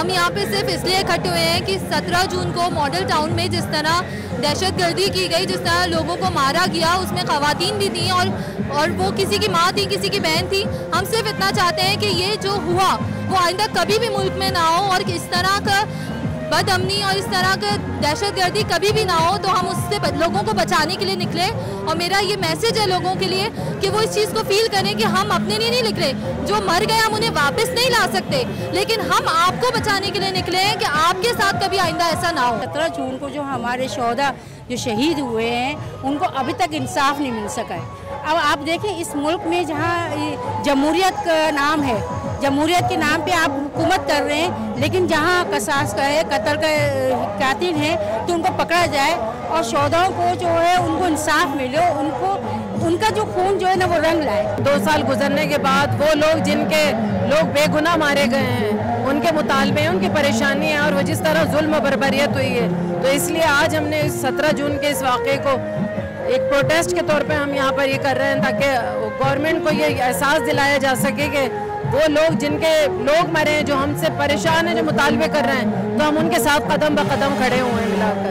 हम यहाँ पे सिर्फ इसलिए इकट्ठे हुए हैं कि 17 जून को मॉडल टाउन में जिस तरह दहशतगर्दी की गई, जिस तरह लोगों को मारा गया, उसमें ख़वातीन भी थी और वो किसी की माँ थी, किसी की बहन थी। हम सिर्फ इतना चाहते हैं कि ये जो हुआ वो आइंदा कभी भी मुल्क में ना हो और इस तरह का बदअमनी और इस तरह का दहशतगर्दी कभी भी ना हो। तो हम उससे लोगों को बचाने के लिए निकले और मेरा ये मैसेज है लोगों के लिए कि वो इस चीज़ को फील करें कि हम अपने लिए नहीं निकले। जो मर गए हम उन्हें वापस नहीं ला सकते, लेकिन हम आपको बचाने के लिए निकले हैं कि आपके साथ कभी आइंदा ऐसा ना हो। 17 जून को जो हमारे शोहदा जो शहीद हुए हैं उनको अभी तक इंसाफ नहीं मिल सका है। अब आप देखें इस मुल्क में जहाँ जमहूरियत का नाम है, जमहूरियत के नाम पे आप हुकूमत कर रहे हैं, लेकिन जहाँ कसास का है, कत्ल का कातिल है तो उनको पकड़ा जाए और शोहदाओं को जो है उनको इंसाफ मिले, उनका जो खून जो है ना वो रंग लाए। 2 साल गुजरने के बाद वो लोग जिनके लोग बेगुनाह मारे गए हैं उनके मुतालबे, उनकी परेशानी है और वो जिस तरह जुल्म बर्बरियत हुई है, तो इसलिए आज हमने 17 जून के इस वाक़े को एक प्रोटेस्ट के तौर पे हम यहाँ पर ये कर रहे हैं ताकि गवर्नमेंट को ये एहसास दिलाया जा सके कि वो लोग जिनके लोग मरे हैं, जो हमसे परेशान हैं, जो मुतालबे कर रहे हैं, तो हम उनके साथ कदम ब कदम खड़े हुए हैं मिलाकर।